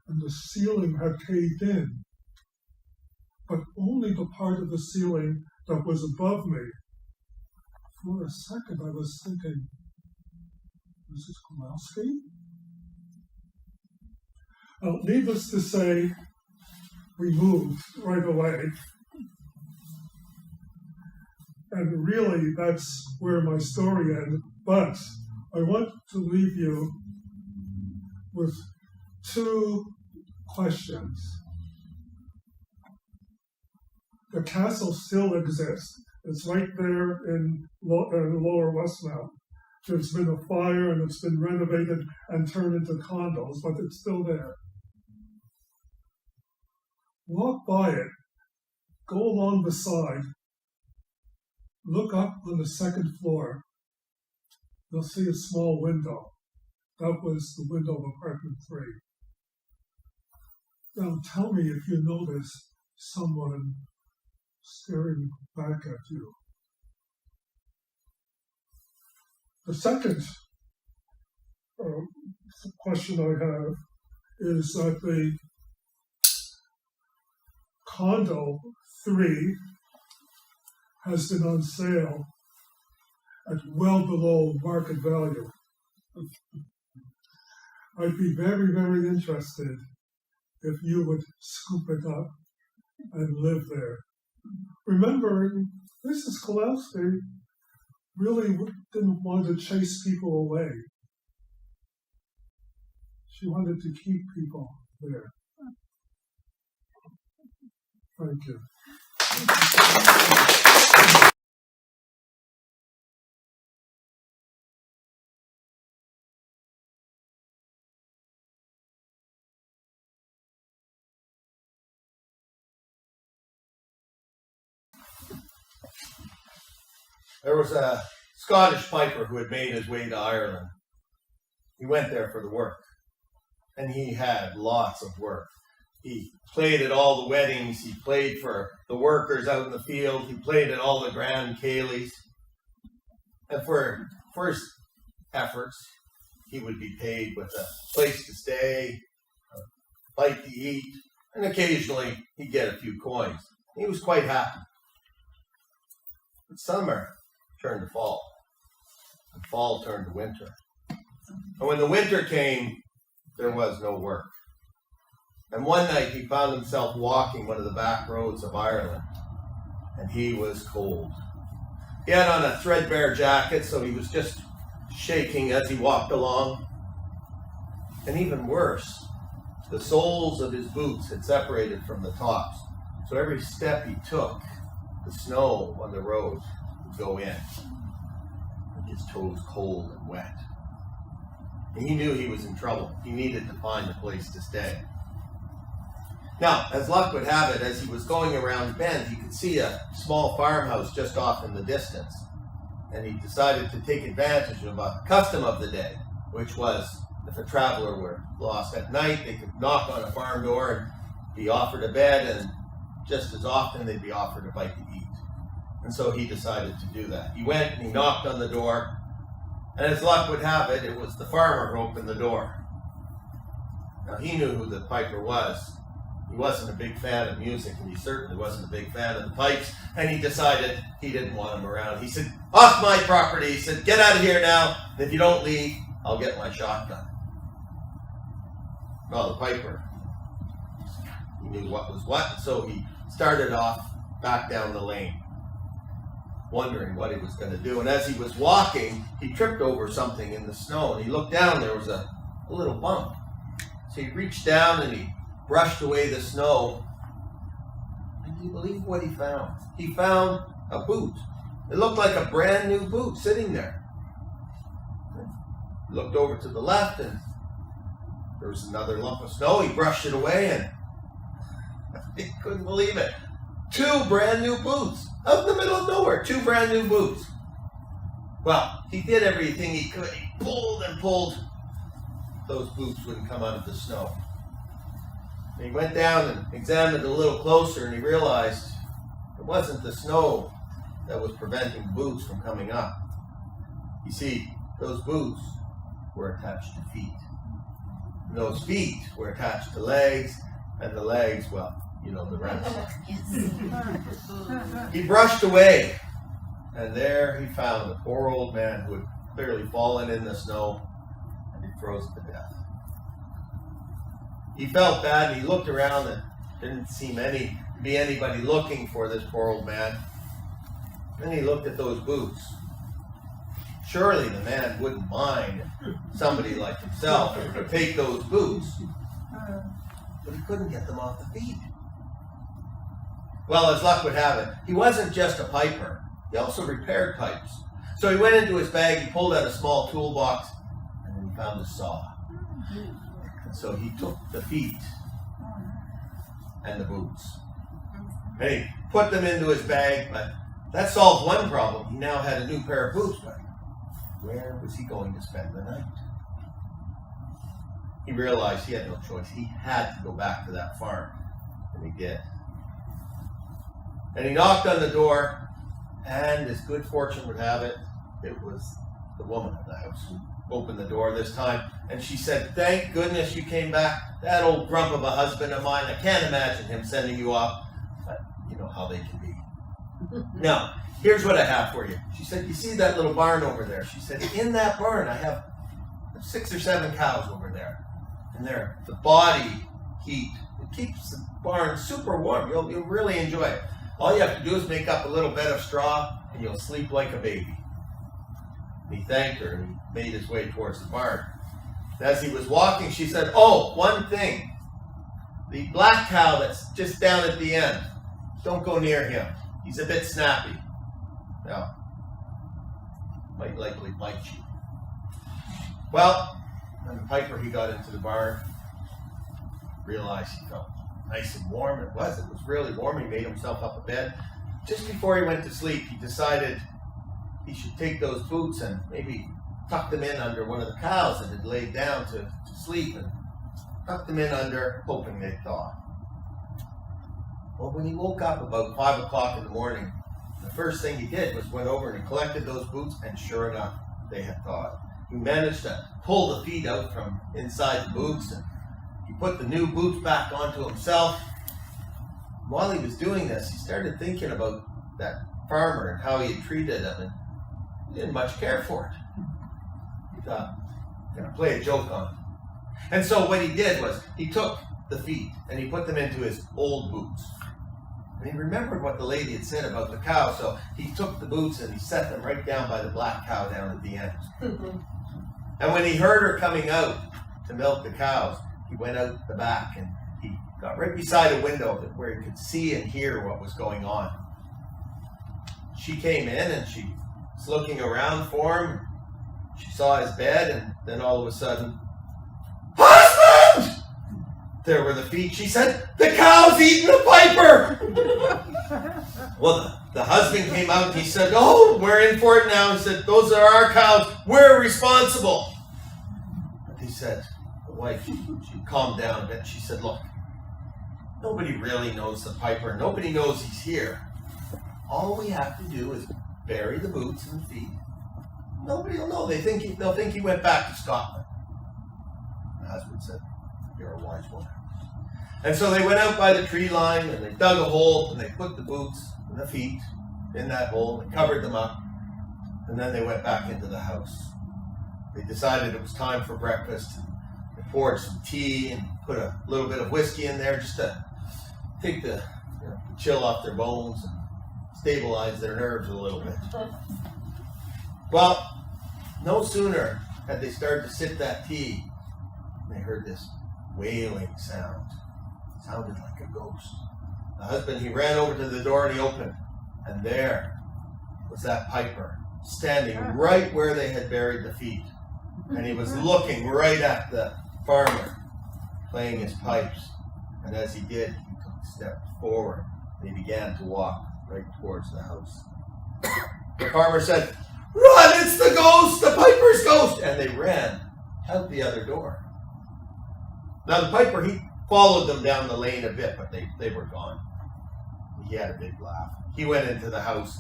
and the ceiling had caved in, but only the part of the ceiling that was above me. For a second, I was thinking, Mrs. Kowalski? Needless to say, we moved right away. And really, that's where my story ended. But I want to leave you with two questions. The castle still exists. It's right there in Lower Westmount. There's been a fire and it's been renovated and turned into condos, but it's still there. Walk by it, go along the side, look up on the second floor. You'll see a small window. That was the window of apartment 3. Now tell me if you notice someone staring back at you. The second question I have is that the condo 3 has been on sale at well below market value. I'd be very, very interested if you would scoop it up and live there. Remember, Mrs. Kowalski really didn't want to chase people away. She wanted to keep people there. Thank you. There was a Scottish piper who had made his way to Ireland. He went there for the work, and he had lots of work. He played at all the weddings, he played for the workers out in the field, he played at all the grand ceilidhs. And for his efforts, he would be paid with a place to stay, a bite to eat, and occasionally he'd get a few coins. He was quite happy. But summer turned to fall, and fall turned to winter. And when the winter came, there was no work. And one night he found himself walking one of the back roads of Ireland, and he was cold. He had on a threadbare jacket, so he was just shaking as he walked along. And even worse, the soles of his boots had separated from the tops, so every step he took, the snow on the road would go in, and his toes cold and wet. And he knew he was in trouble. He needed to find a place to stay. Now, as luck would have it, as he was going around the bend, he could see a small farmhouse just off in the distance. And he decided to take advantage of a custom of the day, which was if a traveler were lost at night, they could knock on a farm door and be offered a bed, and just as often they'd be offered a bite to eat. And so he decided to do that. He went and he knocked on the door, and as luck would have it, it was the farmer who opened the door. Now, he knew who the piper was. He wasn't a big fan of music, and he certainly wasn't a big fan of the pipes, and he decided he didn't want him around. He said, "Off my property." He said, "Get out of here now. If you don't leave, I'll get my shotgun." Well, the piper, he knew what was what, so he started off back down the lane, wondering what he was going to do. And as he was walking, he tripped over something in the snow, and he looked down. There was a little bump. So he reached down and he brushed away the snow. And can you believe what he found? He found a boot. It looked like a brand new boot sitting there. He looked over to the left, and there was another lump of snow. He brushed it away, and he couldn't believe it. 2 brand new boots. Out in the middle of nowhere, 2 brand new boots. Well, he did everything he could. He pulled and pulled. Those boots wouldn't come out of the snow. And he went down and examined a little closer, and he realized it wasn't the snow that was preventing boots from coming up. You see, those boots were attached to feet. And those feet were attached to legs, and the legs, well, you know the rest. He brushed away, and there he found a poor old man who had clearly fallen in the snow, and he froze to death. He felt bad, and he looked around, and didn't seem to be anybody looking for this poor old man. Then he looked at those boots. Surely the man wouldn't mind somebody like himself to take those boots, but he couldn't get them off the feet. Well, as luck would have it, he wasn't just a piper. He also repaired pipes. So he went into his bag, he pulled out a small toolbox, and he found a saw. And so he took the feet and the boots, and he put them into his bag, but that solved one problem. He now had a new pair of boots, but where was he going to spend the night? He realized he had no choice. He had to go back to that farm, and he did. And he knocked on the door, and as good fortune would have it, it was the woman of the house who opened the door this time, and she said, "Thank goodness you came back. That old grump of a husband of mine, I can't imagine him sending you off, but you know how they can be. Now, here's what I have for you." She said, "You see that little barn over there?" She said, "In that barn, I have 6 or 7 cows over there, and the body heat, it keeps the barn super warm. You'll really enjoy it. All you have to do is make up a little bed of straw, and you'll sleep like a baby." And he thanked her, and he made his way towards the barn. And as he was walking, she said, "Oh, one thing. The black cow that's just down at the end, don't go near him. He's a bit snappy. Now, might likely bite you." Well, when the piper, he got into the barn, realized he felt nice and warm. It was really warm. He made himself up a bed. Just before he went to sleep, he decided he should take those boots and maybe tuck them in under one of the cows that had laid down to sleep, and tuck them in under, hoping they'd thaw. Well, when he woke up about 5 o'clock in the morning, the first thing he did was went over and he collected those boots, and sure enough, they had thawed. He managed to pull the feet out from inside the boots, and he put the new boots back onto himself. While he was doing this, he started thinking about that farmer and how he had treated him, and he didn't much care for it. He thought, I'm going to play a joke on him. And so what he did was he took the feet, and he put them into his old boots. And he remembered what the lady had said about the cow, so he took the boots and he set them right down by the black cow down at the end. And when he heard her coming out to milk the cows, he went out the back and he got right beside a window where he could see and hear what was going on. She came in and she was looking around for him. She saw his bed, and then all of a sudden, "Husband!" There were the feet. She said, "The cow's eating the piper!" Well, the husband came out and he said, "Oh, we're in for it now." He said, "Those are our cows. We're responsible." But he said, the wife, she calmed down a bit. She said, "Look, nobody really knows the piper. Nobody knows he's here. All we have to do is bury the boots and the feet. Nobody will know. They'll think he went back to Scotland." The husband said, "You're a wise woman." And so they went out by the tree line and they dug a hole and they put the boots and the feet in that hole and covered them up. And then they went back into the house. They decided it was time for breakfast. They poured some tea and put a little bit of whiskey in there just to take the chill off their bones and stabilize their nerves a little bit. Well, no sooner had they started to sip that tea, they heard this wailing sound. It sounded like a ghost. The husband, he ran over to the door and he opened, and there was that piper standing right where they had buried the feet. And he was looking right at the farmer, playing his pipes. And as he did, he took a step forward and he began to walk right towards the house. The farmer said, "Run, it's the ghost, the piper's ghost!" And they ran out the other door. Now the piper, he followed them down the lane a bit, but they were gone. He had a big laugh. He went into the house,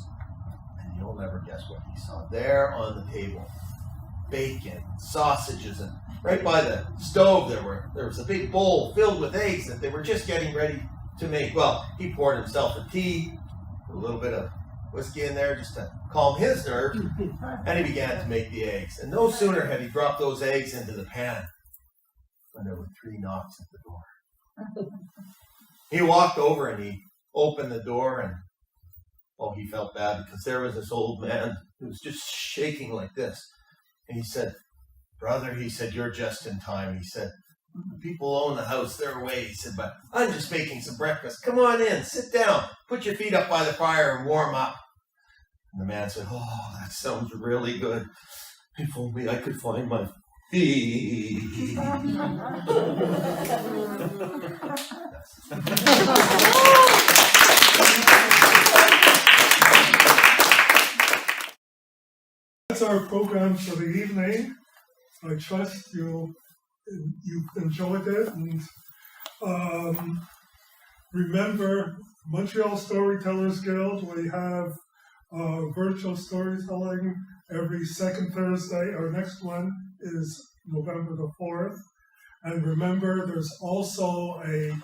and you'll never guess what he saw. There on the table, bacon, sausages, and right by the stove there was a big bowl filled with eggs that they were just getting ready to make. Well, he poured himself a tea, a little bit of whiskey in there just to calm his nerves, and he began to make the eggs. And no sooner had he dropped those eggs into the pan when there were 3 knocks at the door. He walked over and he opened the door, and he felt bad because there was this old man who was just shaking like this. And he said, "Brother," he said, "you're just in time." He said, "The people own the house, they're away." He said, "But I'm just making some breakfast. Come on in, sit down, put your feet up by the fire and warm up." And the man said, "Oh, that sounds really good. If only I could find my feet." That's our program for the evening. I trust you enjoyed it, and remember, Montreal Storytellers Guild, we have virtual storytelling every second Thursday. Our next one is November the 4th. And remember, there's also a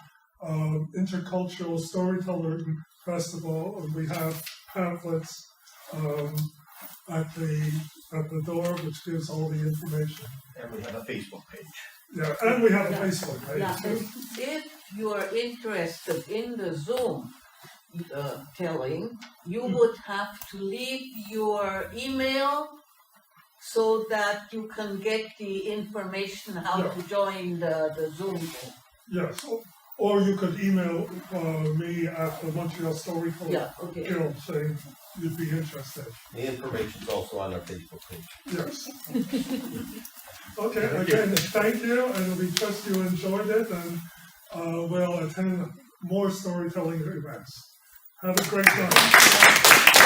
intercultural storytelling festival, and we have pamphlets at the door, which gives all the information. And we have a Facebook page. Yeah, and we have a Facebook page. Yeah, too. and if you are interested in the Zoom telling, you would have to leave your email so that you can get the information how to join the Zoom thing. Yes, or you could email me at the Montreal Storytellers Guild saying you'd be interested. The information's also on our Facebook page. Yes. Okay, again, thank you, and we trust you enjoyed it, and we'll attend more storytelling events. Have a great time.